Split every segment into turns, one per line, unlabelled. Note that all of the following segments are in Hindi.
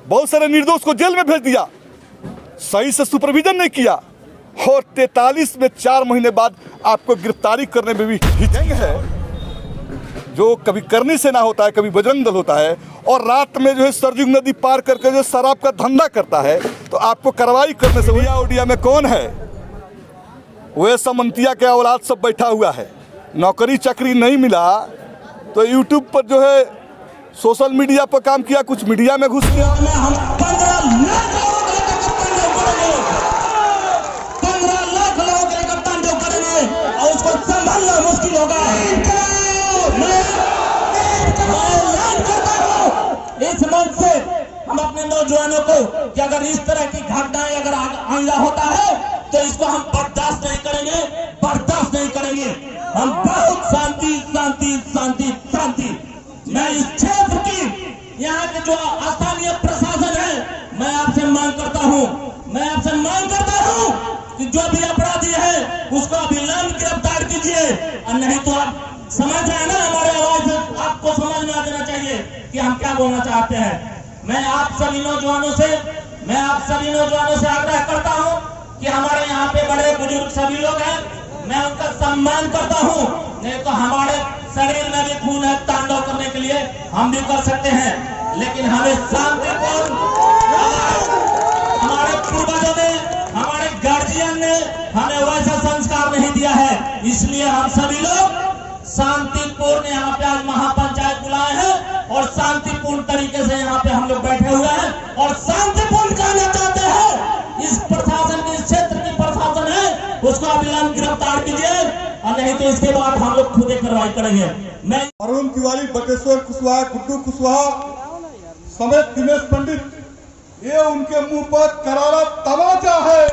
बहुत सारे निर्दोष को जेल में भेज दिया, सही से सुपरविजन नहीं किया, और 43 में 4 महीने बाद आपको गिरफ्तारी करने में भी हिचक है, जो कभी करनी से ना होता है, कभी बजरंग दल होता है, और रात में जो है सरजू नदी पार करके जो शराब का धंधा करता है, तो आपको कार्रवाई करने से उड़िया में कौन है? वह समंतिया के औलाद सब बैठा हुआ है। नौकरी चाकरी नहीं मिला तो यूट्यूब पर जो है सोशल मीडिया पर काम किया, कुछ मीडिया में घुस गया।
हम 15 लाख लोगों के कप्तान जो करेंगे और उसको संभालना मुश्किल होगा। इस मंच से हम अपने नौजवानों को कि अगर इस तरह की घटनाएं अगर आइंदा होता है तो इसको हम बर्दाश्त नहीं करेंगे, बर्दाश्त नहीं करेंगे। हम बहुत शांति शांति शांति शांति। मैं इस क्षेत्र की यहाँ के जो स्थानीय प्रशासन है, मैं आपसे मांग करता हूँ कि जो भी अपराधी है उसको अविलंब गिरफ्तार कीजिए, और नहीं तो आप समझ रहे ना, हमारे आवाज से आपको समझ में आ जाना चाहिए कि हम क्या बोलना चाहते हैं। मैं आप सभी नौजवानों से आग्रह करता हूं कि हमारे यहाँ पे बड़े बुजुर्ग सभी लोग हैं, मैं उनका सम्मान करता हूं, नहीं तो हमारे शरीर में भी खून है, तांडव करने के लिए हम भी कर सकते हैं, लेकिन हमें शांतिपूर्ण, हमारे पूर्वजों ने, हमारे गार्जियन ने हमें वैसा संस्कार नहीं दिया है, इसलिए हम सभी लोग शांतिपूर्ण यहाँ पे आज महापंचायत बुलाए हैं और शांतिपूर्ण तरीके से यहाँ पे हम लोग बैठे हुए हैं और शांतिपूर्ण कहना चाहते हैं। इस प्रशासन के, इस क्षेत्र की प्रशासन है, उसको अविलंब गिरफ्तार कीजिए, और नहीं तो इसके बाद हम लोग खुद ही कार्रवाई करेंगे। मैं
अरुण तिवारी, बटेश्वर कुशवाहा, गुड्डू कुशवाहा समेत दिनेश पंडित, ये उनके मुंह पर करारा तमाचा है।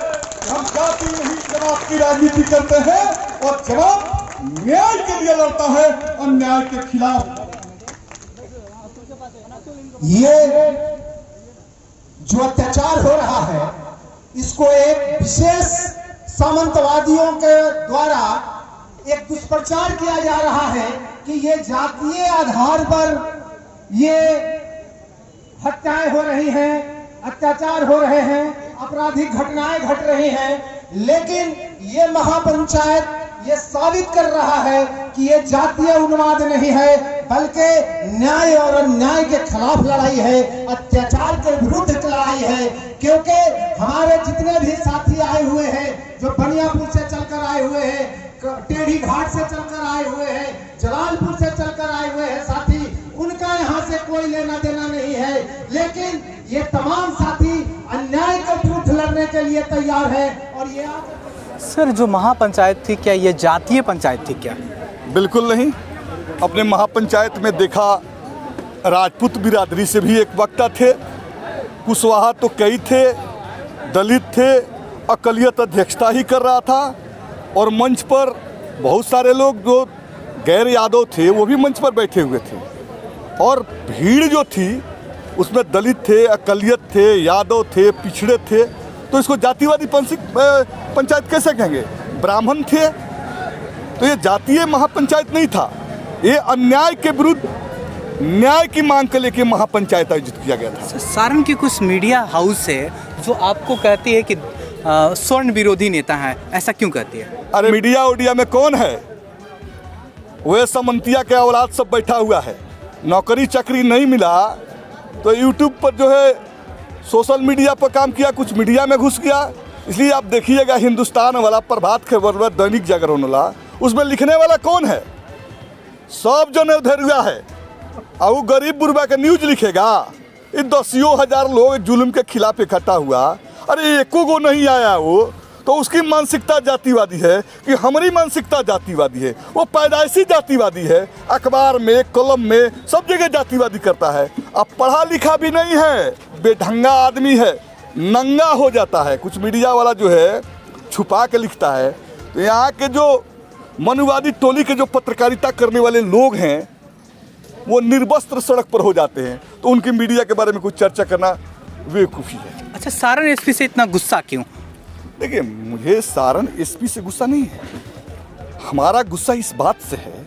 हम जाति नहीं जवाब की राजनीति करते हैं और जवाब न्याय के लिए लड़ता है, अन्याय के खिलाफ।
ये जो अत्याचार हो रहा है, इसको एक विशेष सामंतवादियों के द्वारा एक दुष्प्रचार किया जा रहा है कि ये जातीय आधार पर ये हत्याएं हो रही हैं, अत्याचार हो रहे हैं, आपराधिक घटनाएं घट रही हैं, लेकिन ये महापंचायत ये साबित कर रहा है कि ये जातीय उन्माद नहीं है, बल्कि न्याय और अन्याय के खिलाफ लड़ाई है, अत्याचार के विरुद्ध लड़ाई है। क्योंकि हमारे जितने भी साथी आए हुए हैं, जो बनियापुर से चलकर आए हुए हैं, टेढ़ी घाट से चलकर आए हुए हैं, जलालपुर से चलकर आए हुए हैं साथी, उनका यहाँ से कोई लेना देना नहीं है, लेकिन ये तमाम साथी अन्याय के विरुद्ध लड़ने के लिए तैयार है। और ये
सर, जो महापंचायत थी, क्या ये जातीय पंचायत थी क्या?
बिल्कुल नहीं। अपने महापंचायत में देखा, राजपूत बिरादरी से भी एक वक्ता थे, कुशवाहा तो कई थे, दलित थे, अकलियत अध्यक्षता ही कर रहा था, और मंच पर बहुत सारे लोग जो गैर यादव थे वो भी मंच पर बैठे हुए थे, और भीड़ जो थी उसमें दलित थे, अकलियत थे, यादव थे, पिछड़े थे, तो इसको जातिवादी पंचायत कैसे कहेंगे? ब्राह्मण थे, तो ये जातीय महापंचायत नहीं था, ये अन्याय के विरुद्ध न्याय की मांग के लेके महापंचायत आयोजित किया गया था।
सारण की कुछ मीडिया हाउस है जो आपको कहती है कि स्वर्ण विरोधी नेता है, ऐसा क्यों कहती है?
अरे मीडिया में कौन है? वह समंतिया के औलाद सब बैठा हुआ है। नौकरी चाकरी नहीं मिला तो यूट्यूब पर जो है सोशल मीडिया पर काम किया, कुछ मीडिया में घुस गया। इसलिए आप देखिएगा हिंदुस्तान वाला, प्रभात खबर वाला, दैनिक जागरण वाला, उसमें लिखने वाला कौन है? सब जन उधर हुआ है, और वो गरीब बुरबा का न्यूज लिखेगा। ये 10,000 लोग जुल्म के खिलाफ इकट्ठा हुआ, अरे एको गो नहीं आया वो, तो उसकी मानसिकता जातिवादी है कि हमारी मानसिकता जातिवादी है। वो पैदाइशी जातिवादी है, अखबार में, कलम में, सब जगह जातिवादी करता है। अब पढ़ा लिखा भी नहीं है, बेढंगा आदमी है, नंगा हो जाता है। कुछ मीडिया वाला जो है छुपा के लिखता है। तो यहाँ के जो मनुवादी टोली के जो पत्रकारिता करने वाले लोग हैं वो निर्वस्त्र सड़क पर हो जाते हैं, तो उनकी मीडिया के बारे में कुछ चर्चा करना बेवकूफ़ी है।
अच्छा, सारण एसपी से इतना गुस्सा क्यों?
देखिए, मुझे सारण एसपी से गुस्सा नहीं है। हमारा गुस्सा इस बात से है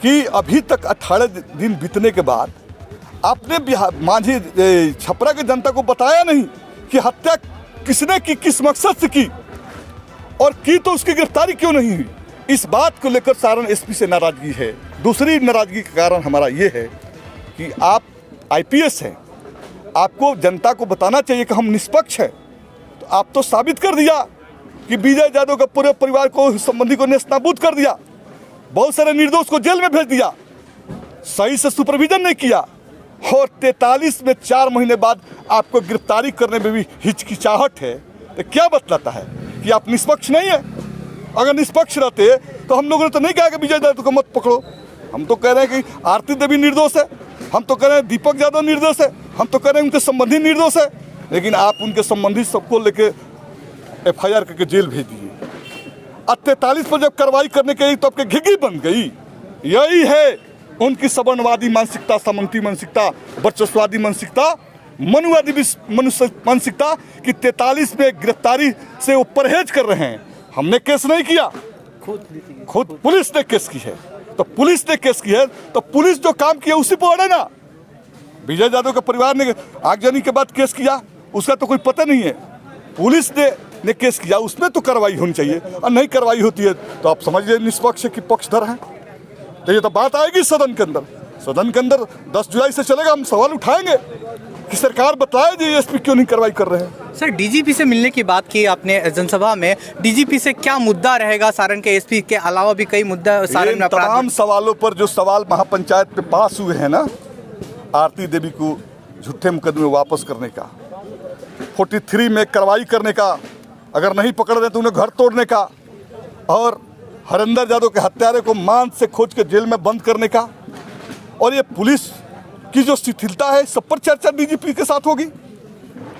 कि अभी तक 18 दिन बीतने के बाद आपने बिहार मांझी छपरा की जनता को बताया नहीं कि हत्या किसने की, किस मकसद से की, और की तो उसकी गिरफ्तारी क्यों नहीं हुई। इस बात को लेकर सारण एसपी से नाराजगी है। दूसरी नाराजगी का कारण हमारा ये है कि आप आईपीएस हैं, आपको जनता को बताना चाहिए कि हम निष्पक्ष हैं। तो आप तो साबित कर दिया कि विजय यादव का पूरे परिवार को, संबंधी को नेस्तनाबूद कर दिया, बहुत सारे निर्दोष को जेल में भेज दिया, सही से सुपरविजन नहीं किया, और 43 में 4 महीने बाद आपको गिरफ्तारी करने में भी हिचकिचाहट है। तो क्या बतलाता है कि आप निष्पक्ष नहीं है। अगर निष्पक्ष रहते तो हम लोगों ने तो नहीं कहा कि विजय यादव को मत पकड़ो। हम तो कह रहे हैं कि आरती देवी निर्दोष है, हम तो कह रहे हैं दीपक यादव निर्दोष है, हम तो कह रहे हैं उनके संबंधी निर्दोष है, लेकिन आप उनके संबंधी सबको लेके FIR करके जेल भेज दिए। अब 43 पर जब कार्रवाई करने के लिए तो आपके घिघी बन गई। यही है उनकी सवर्णवादी मानसिकता, सामंती मानसिकता, वर्चस्ववादी मानसिकता, मनुवादी मानसिकता कि 43 में गिरफ्तारी से वो परहेज कर रहे हैं। हमने केस नहीं किया, खुद पुलिस ने केस की है। तो पुलिस ने केस की है तो पुलिस जो काम किया उसी पर अड़े ना। विजय यादव के परिवार ने आगजनी के बाद केस किया, उसका तो कोई पता नहीं है। पुलिस ने केस किया, उसमें तो कार्रवाई होनी चाहिए, और नहीं कार्रवाई होती है तो आप समझिए निष्पक्ष की पक्षधर हैं। तो ये तो बात आएगी सदन के अंदर। सदन के अंदर 10 जुलाई से चलेगा, हम सवाल उठाएंगे कि सरकार बताए जी एसपी क्यों नहीं कार्रवाई कर रहे हैं।
सर, डीजीपी से मिलने की बात की आपने जनसभा में, डीजीपी से क्या मुद्दा रहेगा? सारण के एसपी के अलावा भी कई मुद्दा सारण में
तमाम सवालों पर जो सवाल महापंचायत में पास हुए हैं ना, आरती देवी को झूठे मुकदमे वापस करने का, 43 में कार्रवाई करने का, अगर नहीं पकड़ रहे तो उन्हें घर तोड़ने का, और हरेंद्र यादव के हत्यारे को मान से खोज के जेल में बंद करने का, और ये पुलिस की जो शिथिलता है, सब पर चर्चा डीजीपी के साथ होगी।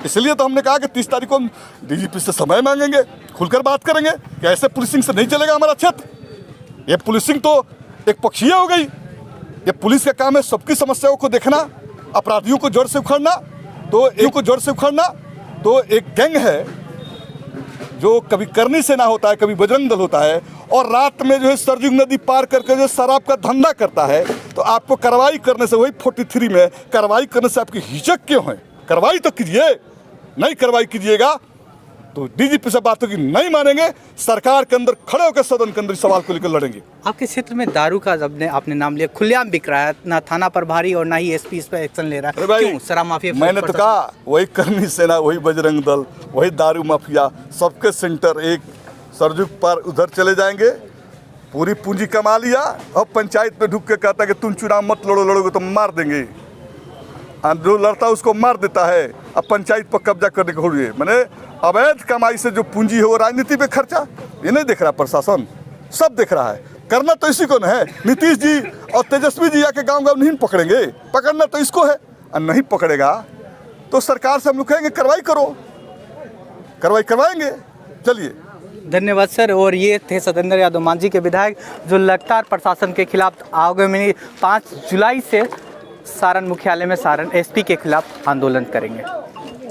इसलिए तो हमने कहा कि 30 तारीख को हम डीजीपी से समय मांगेंगे, खुलकर बात करेंगे कि ऐसे पुलिसिंग से नहीं चलेगा हमारा क्षेत्र। ये पुलिसिंग तो एक पक्षीय हो गई। ये पुलिस का काम है सबकी समस्याओं को देखना, अपराधियों को जड़ से उखाड़ना। तो एक गैंग है जो कभी करनी सेना होता है, कभी बजरंग दल होता है, और रात में जो है सरजू नदी पार करके जो शराब का धंधा करता है। तो आपको कार्रवाई करने से, वही 43 में कार्रवाई करने से आपकी हिचक क्यों है? कार्रवाई तो कीजिए। नहीं कार्रवाई कीजिएगा तो डीजीपी से बात होगी, नहीं मानेंगे, सरकार के अंदर खड़े होकर सदन के अंदर सवाल को लेकर लड़ेंगे।
आपके क्षेत्र में दारू का आपने नाम लिया, खुलेआम बिक रहा है, ना थाना प्रभारी और ना ही एसपी इस पर एक्शन ले रहा है। क्यों? शराब माफिया।
मैंने तो कहा वही करनी सेना, वही बजरंग दल, वही दारू माफिया, सबके सेंटर एक सरजू पर उधर चले जाएंगे। पूरी पूंजी कमा लिया, अब पंचायत में ढुक के कहता है कि तुम चुनाव मत लड़ोगे तो मार देंगे। जो लड़ता है उसको मार देता है। अब पंचायत पर कब्जा करने को हुए, मैंने अवैध कमाई से जो पूंजी है वो राजनीति पे खर्चा, ये नहीं देख रहा प्रशासन, सब देख रहा है। करना तो इसी को न है। नीतीश जी और तेजस्वी जी आके गांव गांव नहीं पकड़ेंगे, पकड़ना तो इसको है। और नहीं पकड़ेगा तो सरकार से हम लोग कहेंगे कार्रवाई करो, कार्रवाई करवाएंगे। चलिए,
धन्यवाद सर। और ये थे सतेंद्र यादव मांझी के विधायक, जो लगातार प्रशासन के खिलाफ आगामी 5 जुलाई से सारण मुख्यालय में सारण एसपी के खिलाफ आंदोलन करेंगे।